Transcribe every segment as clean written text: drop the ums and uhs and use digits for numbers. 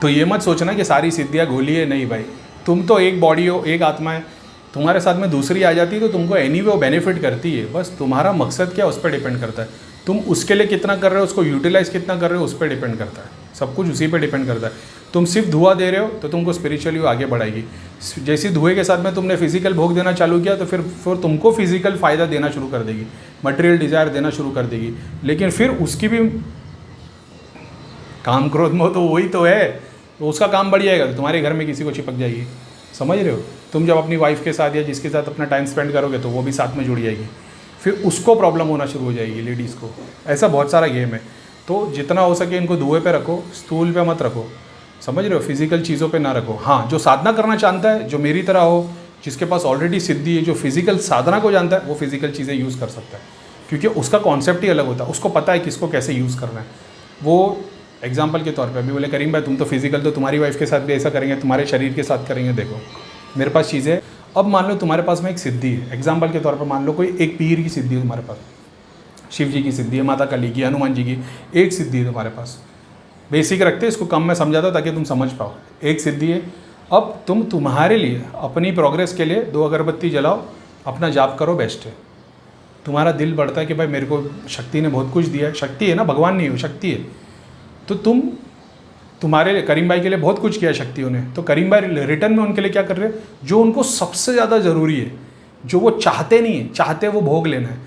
तो ये मत सोचना कि सारी सिद्धियाँ गोली है, नहीं भाई। तुम तो एक बॉडी हो, एक आत्मा है, तुम्हारे साथ में दूसरी आ जाती है तो तुमको एनीवे वो बेनिफिट करती है। बस तुम्हारा मकसद क्या है उस पर डिपेंड करता है। तुम उसके लिए कितना कर रहे हो, उसको यूटिलाइज़ कितना कर रहे हो, उस पर डिपेंड करता है। सब कुछ उसी पे डिपेंड करता है। तुम सिर्फ धुआं दे रहे हो तो तुमको स्पिरिचुअली वो आगे बढ़ाएगी। जैसे धुएं के साथ में तुमने फिजिकल भोग देना चालू किया तो फिर तुमको फिजिकल फ़ायदा देना शुरू कर देगी, मटेरियल डिज़ायर देना शुरू कर देगी। लेकिन फिर उसकी भी काम क्रोध मोह तो वही तो है, तो उसका काम बढ़ जाएगा तो तुम्हारे घर में किसी को चिपक जाएगी। समझ रहे हो? तुम जब अपनी वाइफ के साथ या जिसके साथ अपना टाइम स्पेंड करोगे तो वो भी साथ में जुड़ जाएगी, फिर उसको प्रॉब्लम होना शुरू हो जाएगी, लेडीज़ को। ऐसा बहुत सारा गेम है। तो जितना हो सके इनको धुएं पे रखो, स्टूल पे मत रखो। समझ रहे हो? फिजिकल चीज़ों पे ना रखो। हाँ, जो साधना करना चाहता है, जो मेरी तरह हो, जिसके पास ऑलरेडी सिद्धि है, जो फिजिकल साधना को जानता है, वो फिजिकल चीज़ें यूज़ कर सकता है, क्योंकि उसका कॉन्सेप्ट ही अलग होता है। उसको पता है किसको कैसे यूज़ करना है। वो एग्जाम्पल के तौर पे अभी बोले करीम भाई तुम तो फिजिकल तो तुम्हारी वाइफ के साथ भी ऐसा करेंगे, तुम्हारे शरीर के साथ करेंगे। देखो मेरे पास चीज़ें, अब मान लो तुम्हारे पास में एक सिद्धि है, एग्जाम्पल के तौर पर मान लो कोई एक पीर की सिद्धि है तुम्हारे पास, शिव जी की सिद्धि है, माता काली की, हनुमान जी की एक सिद्धि है तुम्हारे पास। बेसिक रखते इसको, कम में समझाता हूँ ताकि तुम समझ पाओ। एक सिद्धि है, अब तुम तुम्हारे लिए अपनी प्रोग्रेस के लिए 2 अगरबत्ती जलाओ, अपना जाप करो, बेस्ट है। तुम्हारा दिल बढ़ता है कि भाई मेरे को शक्ति ने बहुत कुछ दिया है। शक्ति है ना, भगवान नहीं हो, शक्ति है। तो तुम्हारे लिए, करीम भाई के लिए बहुत कुछ किया शक्तियों ने, तो करीम भाई रिटर्न में उनके लिए क्या कर रहे हैं? जो उनको सबसे ज़्यादा ज़रूरी है, जो वो चाहते नहीं है, चाहते वो भोग लेना है,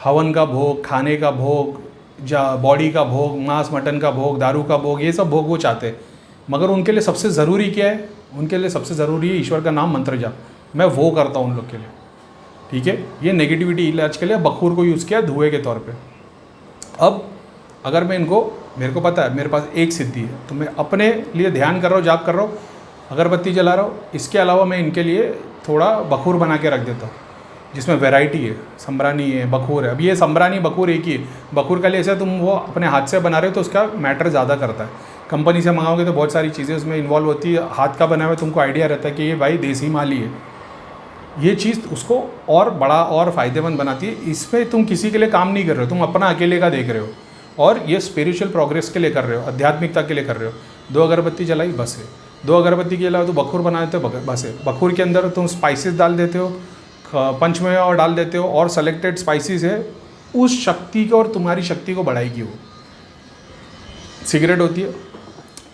हवन का भोग, खाने का भोग, बॉडी का भोग, मांस मटन का भोग, दारू का भोग, ये सब भोग वो चाहते हैं। मगर उनके लिए सबसे ज़रूरी क्या है? उनके लिए सबसे ज़रूरी है ईश्वर का नाम, मंत्र जाप। मैं वो करता हूँ उन लोग के लिए। ठीक है, ये नेगेटिविटी इलाज के लिए बखूर को यूज़ किया धुएं के तौर पे। अब अगर मैं मेरे को पता है मेरे पास एक सिद्धि है, तो मैं अपने लिए ध्यान कर रहा हूँ, जाप कर रहा हूँ, अगरबत्ती जला रहा हूँ, इसके अलावा मैं इनके लिए थोड़ा बखूर बना के रख देता हूँ, जिसमें वैरायटी है, संबरानी है, बखूर है। अब ये संबरानी बखूर एक ही है। बखूर का लिए ऐसा तुम वो अपने हाथ से बना रहे हो तो उसका मैटर ज़्यादा करता है। कंपनी से मंगाओगे तो बहुत सारी चीज़ें उसमें इन्वॉल्व होती है। हाथ का बना हुआ तुमको आइडिया रहता है कि ये भाई देसी माल ही है। ये चीज़ उसको और बड़ा और फ़ायदेमंद बनाती है। इसमें तुम किसी के लिए काम नहीं कर रहे हो, तुम अपना अकेले का देख रहे हो, और ये स्पिरिचुअल प्रोग्रेस के लिए कर रहे हो, आध्यात्मिकता के लिए कर रहे हो। 2 अगरबत्ती जलाई, बस है। 2 अगरबत्ती के अलावा तो बखूर बना देते हो, बस है। बखूर के अंदर तुम स्पाइसेस डाल देते हो, पंचमेवा और डाल देते हो, और सेलेक्टेड स्पाइसेस है, उस शक्ति को और तुम्हारी शक्ति को बढ़ाएगी वो। सिगरेट होती है,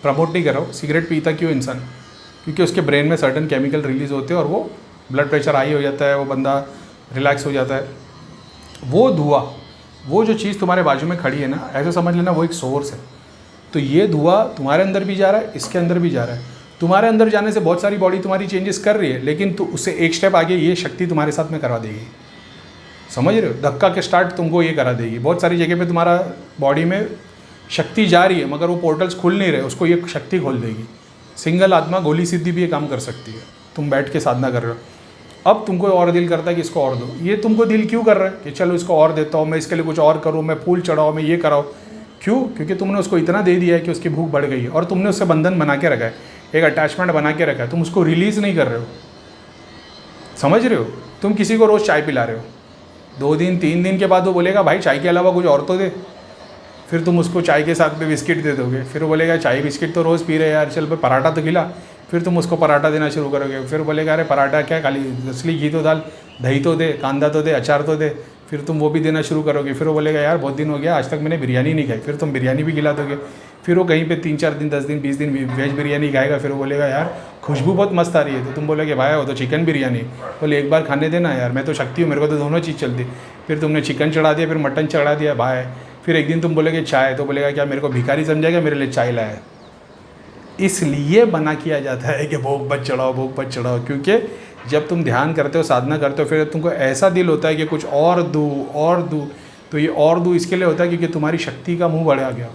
प्रमोट नहीं कर रहा हूँ, सिगरेट पीता क्यों इंसान? क्योंकि उसके ब्रेन में सर्टन केमिकल रिलीज़ होते हैं और वो ब्लड प्रेशर हाई हो जाता है, वो बंदा रिलैक्स हो जाता है। वो धुआं, वो जो चीज़ तुम्हारे बाजू में खड़ी है ना, ऐसे समझ लेना वो एक सोर्स है। तो ये धुआं तुम्हारे अंदर भी जा रहा है, इसके अंदर भी जा रहा है। तुम्हारे अंदर जाने से बहुत सारी बॉडी तुम्हारी चेंजेस कर रही है, लेकिन तो उससे एक स्टेप आगे ये शक्ति तुम्हारे साथ में करा देगी। समझ रहे हो? धक्का के स्टार्ट तुमको ये करा देगी। बहुत सारी जगह पे तुम्हारा बॉडी में शक्ति जा रही है मगर वो पोर्टल्स खुल नहीं रहे, उसको ये शक्ति खोल देगी। सिंगल आत्मा गोली सिद्धि भी ये काम कर सकती है। तुम बैठ के साधना कर रहे हो, अब तुमको और दिल करता है कि इसको और दो। ये तुमको दिल क्यों कर रहा है कि चलो इसको और देता हूँ, मैं इसके लिए कुछ और करूँ, मैं फूल चढ़ाऊँ, मैं ये कराऊँ। क्यों? क्योंकि तुमने उसको इतना दे दिया है कि उसकी भूख बढ़ गई है और तुमने उससे बंधन बना के रखा है, एक अटैचमेंट बना के रखा है। तुम उसको रिलीज़ नहीं कर रहे हो। समझ रहे हो? तुम किसी को रोज़ चाय पिला रहे हो, 2 दिन 3 दिन के बाद वो बोलेगा भाई चाय के अलावा कुछ और तो दे। फिर तुम उसको चाय के साथ में बिस्किट दे दोगे, फिर वो बोलेगा चाय बिस्किट तो रोज़ पी रहे यार, चल भाई पराठा तो खिला। फिर तुम उसको पराठा देना शुरू करोगे, फिर बोलेगा अरे पराठा क्या, खाली असली घी तो डाल, दही तो दे, कांदा तो दे, अचार तो दे। फिर तुम वो भी देना शुरू करोगे, फिर वो बोलेगा यार बहुत दिन हो गया आज तक मैंने बिरयानी नहीं खाई, फिर तुम बिरयानी भी खिला दोगे। फिर वो कहीं पे 3-4 दिन 10 दिन 20 दिन वेज बिरयानी खाएगा, फिर वो बोलेगा यार खुशबू बहुत मस्त आ रही है, तो तुम बोलोगे भाई वो तो चिकन बिरयानी। बोले एक बार खाने देना यार, मैं तो शक्ति हूँ, मेरे को तो दोनों चीज़ चलती। फिर तुमने चिकन चढ़ा दिया, फिर मटन चढ़ा दिया भाई। फिर एक दिन तुम बोलोगे चाय, तो बोलेगा क्या मेरे को भिखारी समझेगा, मेरे लिए चाय लाया। इसलिए बना किया जाता है कि भोग मत चढ़ाओ, भोग मत चढ़ाओ, क्योंकि जब तुम ध्यान करते हो, साधना करते हो, फिर तुमको ऐसा दिल होता है कि कुछ और दूँ और दूँ। तो ये और दूँ इसके लिए होता है क्योंकि तुम्हारी शक्ति का मुंह बढ़ा गया,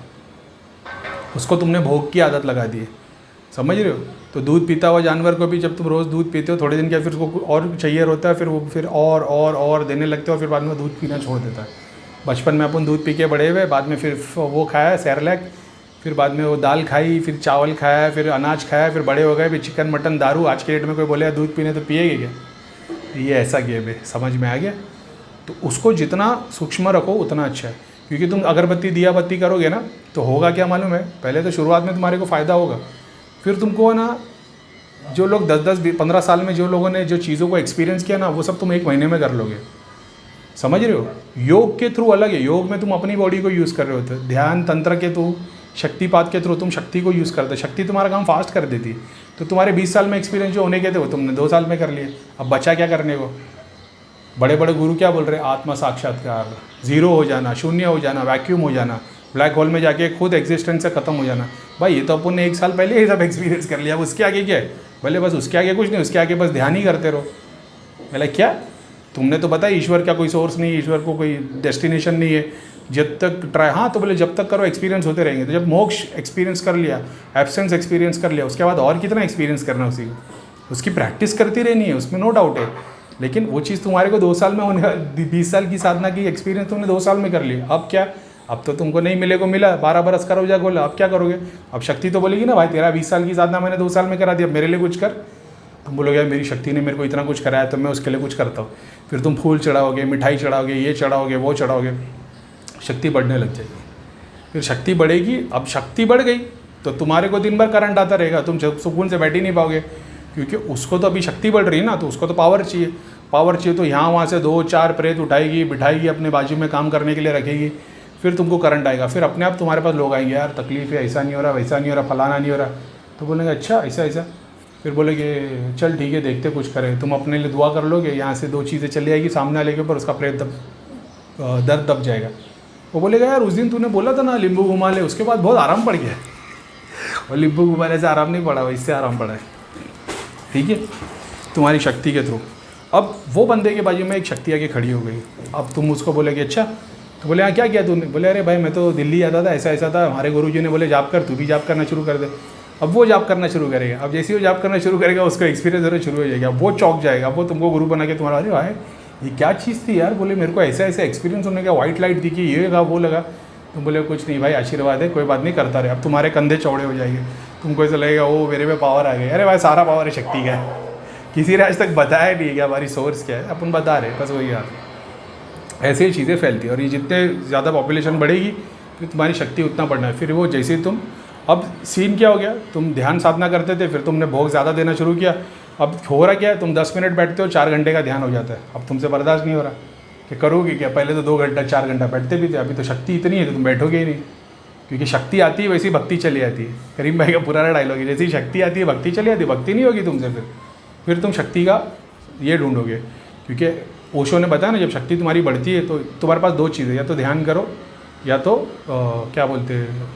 उसको तुमने भोग की आदत लगा दी है। समझ रहे हो? तो दूध पीता हुआ जानवर को भी जब तुम रोज़ दूध पीते हो, थोड़े दिन के फिर उसको और चाहिए होता है, फिर वो फिर और देने लगते हो, फिर बाद में दूध पीना छोड़ देता है। बचपन में अपन दूध पी के बड़े हुए, बाद में फिर वो खाया सेरेलैक, फिर बाद में वो दाल खाई, फिर चावल खाया, फिर अनाज खाया, फिर बड़े हो गए, फिर चिकन मटन दारू। आज के डेट में कोई बोले दूध पीने तो पिएगे क्या? ये ऐसा गेम है। समझ में आ गया? तो उसको जितना सूक्ष्म रखो उतना अच्छा है, क्योंकि तुम अगरबत्ती दिया बत्ती करोगे ना तो होगा क्या मालूम है? पहले तो शुरुआत में तुम्हारे को फ़ायदा होगा, फिर तुमको ना जो लोग 10-10-15 साल में जो लोगों ने जो चीज़ों को एक्सपीरियंस किया ना, वो सब तुम 1 महीने में कर लोगे। समझ रहे हो? योग के थ्रू अलग है, योग में तुम अपनी बॉडी को यूज़ कर रहे होते, ध्यान तंत्र के थ्रू, शक्तिपात के थ्रू तुम शक्ति को यूज़ करते, शक्ति तुम्हारा काम फास्ट कर देती। तो तुम्हारे 20 साल में एक्सपीरियंस जो होने के थे वो तुमने 2 साल में कर लिए। अब बचा क्या करने को? बड़े बड़े गुरु क्या बोल रहे हैं? आत्मा साक्षात्कार, ज़ीरो हो जाना, शून्य हो जाना, वैक्यूम हो जाना, ब्लैक होल में जाके खुद एग्जिस्टेंस से ख़त्म हो जाना। भाई ये तो अपन ने 1 साल पहले ही सब एक्सपीरियंस कर लिया, अब उसके आगे क्या है? भले बस उसके आगे कुछ नहीं, उसके आगे बस ध्यान ही करते रहो। बोला क्या? तुमने तो बताया ईश्वर का कोई सोर्स नहीं है, ईश्वर को कोई डेस्टिनेशन नहीं है, जब तक ट्राई, हाँ तो बोले जब तक करो एक्सपीरियंस होते रहेंगे। तो जब मोक्ष एक्सपीरियंस कर लिया, एब्सेंस एक्सपीरियंस कर लिया, उसके बाद और कितना एक्सपीरियंस करना उसी को, उसकी प्रैक्टिस करती रहनी है, उसमें नो डाउट है। लेकिन वो चीज़ तुम्हारे को 2 साल में होने, 20 साल की साधना की एक्सपीरियंस तुमने 2 साल में कर लिया। अब क्या? अब तो तुमको नहीं मिले को मिला, 12 बरस करो जा बोला, अब क्या करोगे? अब शक्ति तो बोलेगी ना, भाई तेरा 20 साल की साधना मैंने 2 साल में करा दिया, मेरे लिए कुछ कर। तुम बोलोगे यार मेरी शक्ति ने मेरे को इतना कुछ कराया तो मैं उसके लिए कुछ करता हूँ। फिर तुम फूल चढ़ाओगे, मिठाई चढ़ाओगे, ये चढ़ाओगे, वो चढ़ाओगे, शक्ति बढ़ने लग जाएगी। फिर शक्ति बढ़ेगी, अब शक्ति बढ़ गई तो तुम्हारे को दिन भर करंट आता रहेगा, तुम सुकून से बैठ ही नहीं पाओगे, क्योंकि उसको तो अभी शक्ति बढ़ रही है ना, तो उसको तो पावर चाहिए। पावर चाहिए तो यहाँ वहाँ से 2-4 प्रेत उठाएगी, बिठाएगी, अपने बाजू में काम करने के लिए रखेगी, फिर तुमको करंट आएगा। फिर अपने आप तुम्हारे पास लोग आएंगे, यार तकलीफ है, ऐसा नहीं हो रहा, वैसा नहीं हो रहा, फलाना नहीं हो रहा। तो बोलेंगे अच्छा ऐसा ऐसा, फिर बोलेंगे चल ठीक है देखते कुछ करें। तुम अपने लिए दुआ कर लोगे, यहाँ से 2 चीज़ें चली आएगी सामने वाले के ऊपर, उसका प्रेत दर्द दब जाएगा। वो बोलेगा यार उस दिन तूने बोला था ना नींबू घुमा ले, उसके बाद बहुत आराम पड़ गया। और नींबू घुमाने से आराम नहीं पड़ा, इससे आराम पड़ा है। ठीक है, तुम्हारी शक्ति के थ्रू। अब वो बंदे के बाजू में एक शक्ति आके खड़ी हो गई। अब तुम उसको बोलेगे अच्छा, तो बोले हाँ क्या किया तूने? बोले अरे भाई मैं तो दिल्ली आता था, ऐसा ऐसा था, हमारे गुरुजी ने बोले जाप कर, तू भी जाप करना शुरू कर दे। अब वो जाप करना शुरू करेगा। अब जैसे ही वो जाप करना शुरू करेगा उसका एक्सपीरियंस होना शुरू हो जाएगा, वो चौंक जाएगा, वो तुमको गुरु बना के तुम्हारा, अरे भाई ये क्या चीज़ थी यार? बोले मेरे को ऐसा ऐसा एक्सपीरियंस होने का, वाइट लाइट दिखी, ये लगा वो लगा। तुम बोले कुछ नहीं भाई आशीर्वाद है, कोई बात नहीं, करता रहे। अब तुम्हारे कंधे चौड़े हो जाएंगे, तुमको ऐसा लगेगा ओ मेरे में पावर आ गई। अरे भाई सारा पावर है शक्ति का है, किसी ने आज तक बताया नहीं कि हमारी सोर्स क्या है, अपन बता रहे, बस वही यार। ऐसे ही चीज़ें फैलती है, और ये जितने ज़्यादा पॉपुलेशन बढ़ेगी फिर तुम्हारी शक्ति उतना बढ़ना है। फिर वो जैसे तुम, अब सीन क्या हो गया, तुम ध्यान साधना करते थे, फिर तुमने भोग ज़्यादा देना शुरू किया। अब हो रहा क्या है, तुम 10 मिनट बैठते हो, 4 घंटे का ध्यान हो जाता है। अब तुमसे बर्दाश्त नहीं हो रहा कि करोगे क्या? पहले तो 2 घंटा 4 घंटा बैठते भी थे, अभी तो शक्ति इतनी है कि तुम बैठोगे ही नहीं, क्योंकि शक्ति आती है वैसी भक्ति चली आती है। करीम भाई का पुराना डायलॉग है, जैसी शक्ति आती है भक्ति चली आती है, भक्ति नहीं होगी तुमसे, फिर तुम शक्ति का ये ढूंढोगे। क्योंकि ओशो ने बताया ना, जब शक्ति तुम्हारी बढ़ती है तो तुम्हारे पास 2 चीज़ें, या तो ध्यान करो या तो क्या बोलते हैं,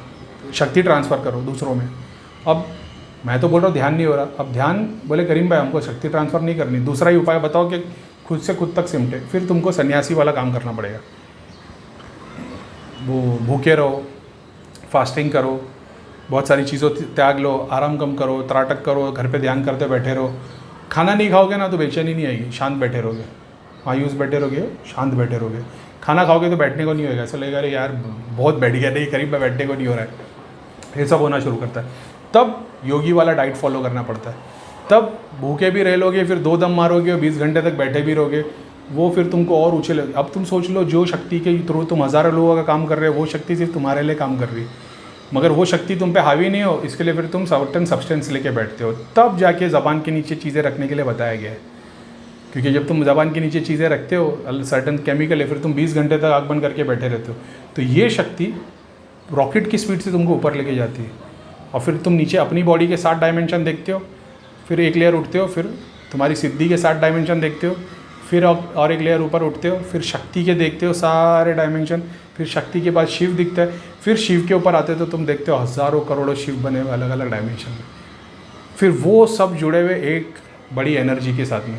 शक्ति ट्रांसफ़र करो दूसरों में। अब मैं तो बोल रहा हूँ ध्यान नहीं हो रहा, अब ध्यान बोले करीम भाई हमको शक्ति ट्रांसफ़र नहीं करनी, दूसरा ही उपाय बताओ कि खुद से खुद तक सिमटे। फिर तुमको सन्यासी वाला काम करना पड़ेगा। वो भूखे रहो, फास्टिंग करो, बहुत सारी चीज़ों त्याग लो, आराम कम करो, त्राटक करो, घर पे ध्यान करते बैठे रहो। खाना नहीं खाओगे ना तो बेचैनी नहीं आएगी, शांत बैठे रहोगे, मायूस बैठे रहोगे, शांत बैठे रहोगे। खाना खाओगे तो बैठने को नहीं होगा, ऐसा लगेगा अरे यार बहुत बैठ गया, नहीं करीब में बैठने को नहीं हो रहा है, ये सब होना शुरू करता है। तब योगी वाला डाइट फॉलो करना पड़ता है। तब भूखे भी रह लोगे, फिर 2 दम मारोगे और 20 घंटे तक बैठे भी रहोगे, वो फिर तुमको और ऊँचे लगे। अब तुम सोच लो, जो शक्ति के थ्रू तुम हज़ारों लोगों का काम कर रहे हो, वो शक्ति सिर्फ तुम्हारे लिए काम कर रही है, मगर वो शक्ति तुम पे हावी नहीं हो, इसके लिए फिर तुम सर्टेन सब्सटेंस लेके बैठते हो। तब जाके ज़बान के नीचे चीज़ें रखने के लिए बताया गया है, क्योंकि जब तुम ज़बान के नीचे चीज़ें रखते हो, सर्टेन केमिकल है, फिर तुम 20 घंटे तक आँख बंद करके बैठे रहते हो। तो ये शक्ति रॉकेट की स्पीड से तुमको ऊपर लेके जाती है, और फिर तुम नीचे अपनी बॉडी के 7 डायमेंशन देखते हो, फिर एक लेयर उठते हो, फिर तुम्हारी सिद्धि के 7 डायमेंशन देखते हो, फिर और एक लेयर ऊपर उठते हो, फिर शक्ति के देखते हो सारे डायमेंशन, फिर शक्ति के बाद शिव दिखता है, फिर शिव के ऊपर आते हो तो तुम देखते हो हज़ारों करोड़ों शिव बने हुए अलग अलग डायमेंशन में। फिर वो सब जुड़े हुए एक बड़ी एनर्जी के साथ में,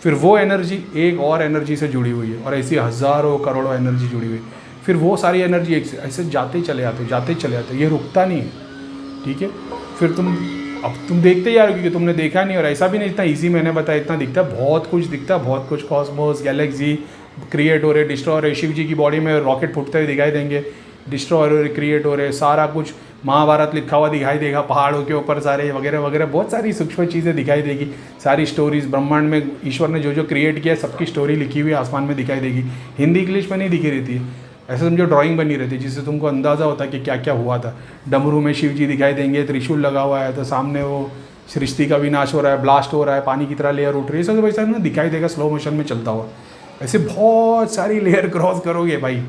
फिर वो एनर्जी एक और एनर्जी से जुड़ी हुई है, और ऐसी हज़ारों करोड़ों एनर्जी जुड़ी हुई। फिर वो सारी एनर्जी एक ऐसे जाते ही चले जाते, जाते ही चले जाते, ये रुकता नहीं है। ठीक है, फिर अब तुम देखते ही आ रहे हो, क्योंकि तुमने देखा नहीं, और ऐसा भी नहीं इतना ईजी मैंने बताया, इतना दिखता है, बहुत कुछ दिखता है, बहुत कुछ, कॉस्मोस गैलेक्सी क्रिएट हो रहे, डिस्ट्रॉय हो रहे। शिव जी की बॉडी में रॉकेट फूटते हुए दिखाई देंगे, डिस्ट्रॉय हो रहे, क्रिएट हो रहे, सारा कुछ महाभारत लिखा हुआ दिखाई देगा, पहाड़ों के ऊपर सारे वगैरह वगैरह, बहुत सारी सूक्ष्म चीज़ें दिखाई देगी, सारी स्टोरीज ब्रह्मांड में ईश्वर ने जो जो क्रिएट किया सबकी स्टोरी लिखी हुई आसमान में दिखाई देगी। हिंदी इंग्लिश में नहीं दिखी रहती है, ऐसे समझो ड्राइंग बनी रहती है जिससे तुमको अंदाज़ा होता है कि क्या क्या हुआ था। डमरू में शिव जी दिखाई देंगे, त्रिशूल लगा हुआ है, तो सामने वो सृष्टि का विनाश हो रहा है, ब्लास्ट हो रहा है, पानी की तरह लेयर उठ रही है, सब वैसा ना दिखाई देगा स्लो मोशन में चलता हुआ। ऐसे बहुत सारी लेयर क्रॉस करोगे भाई,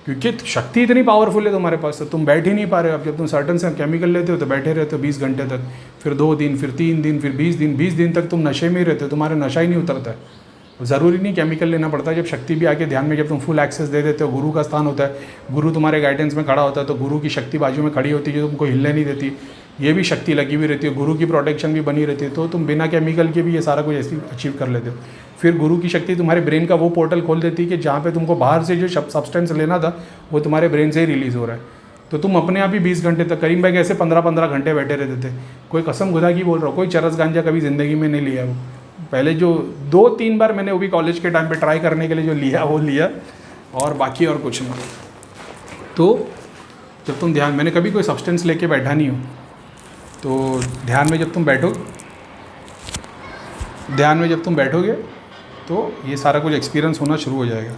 क्योंकि शक्ति इतनी पावरफुल है तुम्हारे पास, तो तुम बैठ ही नहीं पा रहे हो। अब जब तुम सर्टन से केमिकल लेते हो तो बैठे रहते हो 20 घंटे तक, फिर 2 दिन, फिर 3 दिन, फिर 20 दिन, 20 दिन तक तुम नशे में ही रहते हो, तुम्हारा नशा ही नहीं उतरता है। ज़रूरी नहीं केमिकल लेना पड़ता है। जब शक्ति भी आके ध्यान में जब तुम फुल एक्सेस दे देते हो, गुरु का स्थान होता है, गुरु तुम्हारे गाइडेंस में खड़ा होता है, तो गुरु की शक्ति बाजू में खड़ी होती है जो तुमको हिलने नहीं देती, ये भी शक्ति लगी हुई रहती है, गुरु की प्रोटेक्शन भी बनी रहती है, तो तुम बिना केमिकल के भी ये सारा कुछ ऐसे अचीव कर लेते हो। फिर गुरु की शक्ति तुम्हारे ब्रेन का वो पोर्टल खोल देती है कि जहाँ पे तुमको बाहर से जो सब्सटेंस लेना था वो तुम्हारे ब्रेन से ही रिलीज़ हो रहा है। तो तुम अपने आप ही 20 घंटे तक, करीम भाई कैसे 15-15 घंटे बैठे रहते थे। कोई कसम खुदा की बोल रहा हूँ, कोई चरस गांजा कभी ज़िंदगी में नहीं लिया। वो पहले जो 2-3 बार मैंने वो भी कॉलेज के टाइम पे ट्राई करने के लिए जो लिया वो लिया, और बाकी और कुछ नहीं। तो जब तुम ध्यान, मैंने कभी कोई सब्सटेंस लेके बैठा नहीं हूँ, तो ध्यान में जब तुम बैठोगे तो ये सारा कुछ एक्सपीरियंस होना शुरू हो जाएगा।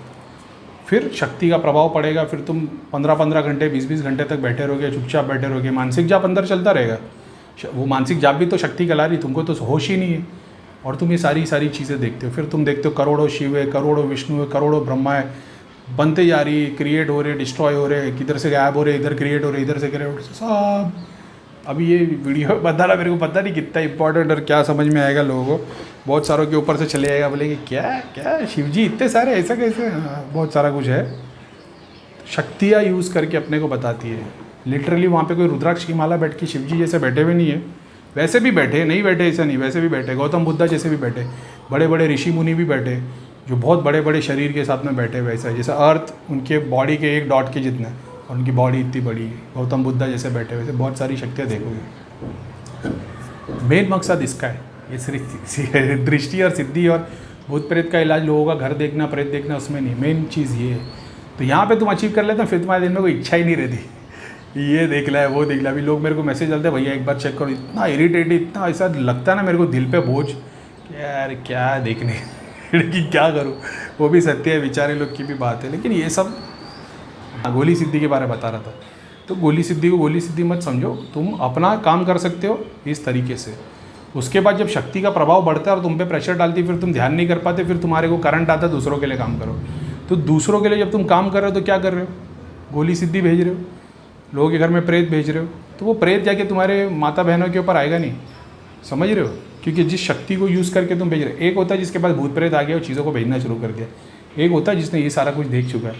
फिर शक्ति का प्रभाव पड़ेगा, फिर तुम 15-15 घंटे, 20-20 घंटे तक बैठे रहोगे, चुपचाप बैठे रहोगे, मानसिक जाप अंदर चलता रहेगा। वो मानसिक जाप भी तो शक्ति कला रही, तुमको तो होश ही नहीं है, और तुम ये सारी चीज़ें देखते हो। फिर तुम देखते हो करोड़ों शिव है, करोड़ों विष्णु है, करोड़ों ब्रह्मा है, बनते जा रही है, क्रिएट हो रहे, डिस्ट्रॉय हो रहे, किधर से गायब हो रहे, इधर क्रिएट हो रहे, इधर से क्रिएट हो रहे, सब। अभी ये वीडियो बताना मेरे को पता नहीं कितना इंपॉर्टेंट और क्या समझ में आएगा लोगों को। बहुत सारों के ऊपर से चले आएगा, बोलेंगे क्या शिव जी इतने सारे, ऐसा कैसे? हाँ, बहुत सारा कुछ है। शक्तियाँ यूज़ करके अपने को बताती है। लिटरली वहाँ पे कोई रुद्राक्ष की माला बैठ के शिव जी जैसे बैठे हुए नहीं है, वैसे भी बैठे, नहीं बैठे ऐसा नहीं, वैसे भी बैठे, गौतम बुद्धा जैसे भी बैठे, बड़े बड़े ऋषि मुनि भी बैठे, जो बहुत बड़े बड़े शरीर के साथ में बैठे, वैसा जैसा अर्थ उनके बॉडी के एक डॉट के जितना, और उनकी बॉडी इतनी बड़ी है, गौतम बुद्धा जैसे बैठे, वैसे बहुत सारी शक्तियाँ देखोगे। मेन मकसद इसका है, ये दृष्टि और सिद्धि और भूत प्रेत का इलाज, लोगों का घर देखना, प्रेत देखना, उसमें नहीं। मेन चीज़ ये है। तो यहाँ पे तुम अचीव कर लेते हो, फिर तुम्हारे दिन में कोई इच्छा ही नहीं रहती, ये देखना है, वो देखना। अभी लोग मेरे को मैसेज डालते हैं, भैया एक बार चेक करो, इतना इरिटेटिव, इतना ऐसा लगता है ना मेरे को दिल पे बोझ, यार क्या देखने कि क्या करूँ। वो भी सत्य है, बेचारे लोग की भी बात है, लेकिन ये सब गोली सिद्धि के बारे में बता रहा था। तो गोली सिद्धि को गोली सिद्धि मत समझो, तुम अपना काम कर सकते हो इस तरीके से। उसके बाद जब शक्ति का प्रभाव बढ़ता है और तुम पे प्रेशर डालती है, फिर तुम ध्यान नहीं कर पाते, फिर तुम्हारे को करंट आता है, दूसरों के लिए काम करो। तो दूसरों के लिए जब तुम काम कर रहे हो तो क्या कर रहे हो? गोली सिद्धि भेज रहे हो, लोगों के घर में प्रेत भेज रहे हो, तो वो प्रेत जाके तुम्हारे माता बहनों के ऊपर आएगा नहीं, समझ रहे हो? क्योंकि जिस शक्ति को यूज़ करके तुम भेज रहे हो, एक होता है जिसके पास भूत प्रेत आ गया और चीज़ों को भेजना शुरू कर दिया, एक होता है जिसने ये सारा कुछ देख चुका है।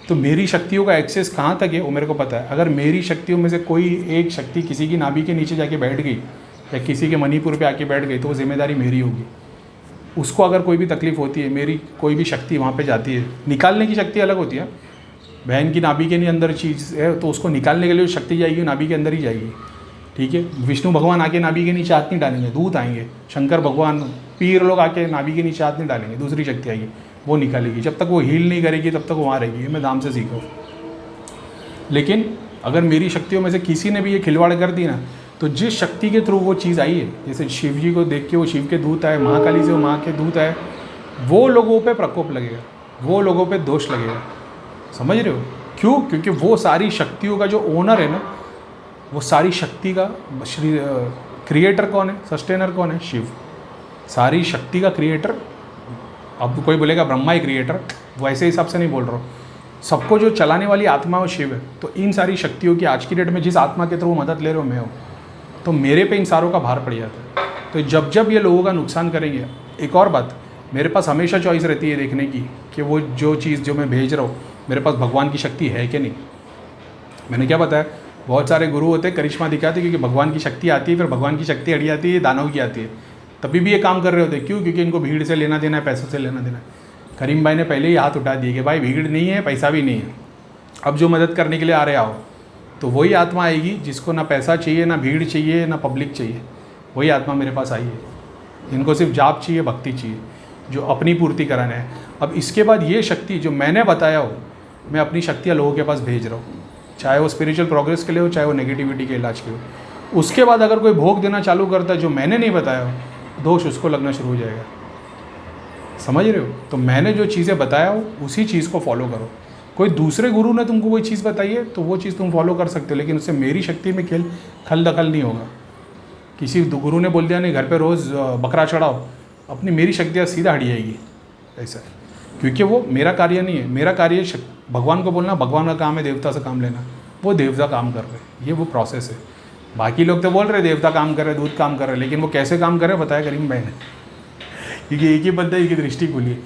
तो मेरी शक्तियों का एक्सेस कहाँ तक है वो मेरे को पता है। अगर मेरी शक्तियों में से कोई एक शक्ति किसी की नाभि के नीचे जाके बैठ गई या किसी के मणिपुर पे आके बैठ गई, तो वो जिम्मेदारी मेरी होगी। उसको अगर कोई भी तकलीफ़ होती है, मेरी कोई भी शक्ति वहाँ पे जाती है, निकालने की शक्ति अलग होती है। बहन की नाभि के अंदर चीज़ है तो उसको निकालने के लिए शक्ति जाएगी, नाभि के अंदर ही जाएगी, ठीक है। विष्णु भगवान आके नाभि के नीचे हाथ नहीं डालेंगे, दूत आएंगे। शंकर भगवान, पीर लोग आके नाभि के नीचे हाथ नहीं डालेंगे, दूसरी शक्ति आएगी, वो निकालेगी। जब तक वो हील नहीं करेगी तब तक वो वहाँ रहेगी। मैं दाम से सीखा हूँ। लेकिन अगर मेरी शक्तियों में से किसी ने भी ये खिलवाड़ कर दी ना, तो जिस शक्ति के थ्रू वो चीज़ आई है, जैसे शिव जी को देख के वो शिव के दूत आए, महाकाली से वो माँ के दूत आए, वो लोगों पे प्रकोप लगेगा, वो लोगों पे दोष लगेगा, समझ रहे हो? क्यों? क्योंकि वो सारी शक्तियों का जो ओनर है ना, वो सारी शक्ति का क्रिएटर कौन है, सस्टेनर कौन है? शिव। सारी शक्ति का क्रिएटर, अब कोई बोलेगा ब्रह्मा ही क्रिएटर, वैसे हिसाब से नहीं बोल रहा हूँ। सबको जो चलाने वाली आत्मा वो शिव है। तो इन सारी शक्तियों की आज की डेट में जिस आत्मा के थ्रू मदद ले रहे हो मैं हूँ, तो मेरे पे इन सारों का भार पड़ जाता है। तो जब जब ये लोगों का नुकसान करेंगे, एक और बात, मेरे पास हमेशा चॉइस रहती है देखने की कि वो जो चीज़ जो मैं भेज रहा हूँ, मेरे पास भगवान की शक्ति है कि नहीं। मैंने क्या बताया, बहुत सारे गुरु होते हैं, करिश्मा दिखाते क्योंकि भगवान की शक्ति आती है, फिर भगवान की शक्ति अड़ी आती है, दानव की आती है, तभी भी ये काम कर रहे होते। क्यों? क्योंकि इनको भीड़ से लेना देना है, पैसों से लेना देना है। करीम भाई ने पहले ही हाथ उठा दिए कि भाई भीड़ नहीं है, पैसा भी नहीं है, अब जो मदद करने के लिए आ रहे आओ। तो वही आत्मा आएगी जिसको ना पैसा चाहिए, ना भीड़ चाहिए, ना पब्लिक चाहिए, वही आत्मा मेरे पास आई है। इनको सिर्फ जाप चाहिए, भक्ति चाहिए, जो अपनी पूर्ति कराना है। अब इसके बाद ये शक्ति जो मैंने बताया हो, मैं अपनी शक्तियाँ लोगों के पास भेज रहा हूँ, चाहे वो स्पिरिचुअल प्रोग्रेस के लिए हो, चाहे वो नेगेटिविटी के इलाज के हो। उसके बाद अगर कोई भोग देना चालू करता है जो मैंने नहीं बताया हो, दोष उसको लगना शुरू हो जाएगा, समझ रहे हो? तो मैंने जो चीज़ें बताया हो उसी चीज़ को फॉलो करो। कोई दूसरे गुरु ने तुमको कोई चीज़ बताई है तो वो चीज़ तुम फॉलो कर सकते हो, लेकिन उससे मेरी शक्ति में खल दखल नहीं होगा। किसी गुरु ने बोल दिया नहीं घर पे रोज़ बकरा चढ़ाओ, अपनी मेरी शक्तियाँ सीधा हट जाएगी ऐसा है, क्योंकि वो मेरा कार्य नहीं है। मेरा कार्य भगवान को बोलना, भगवान का काम है देवता से काम लेना, वो देवता काम कर रहे हैं, ये वो प्रोसेस है। बाकी लोग तो बोल रहे देवता काम कर रहे, दूध काम कर रहे, लेकिन वो कैसे काम कर रहे बताया करीम भाई ने, क्योंकि एक ही बंदा एक ही दृष्टि खुली है।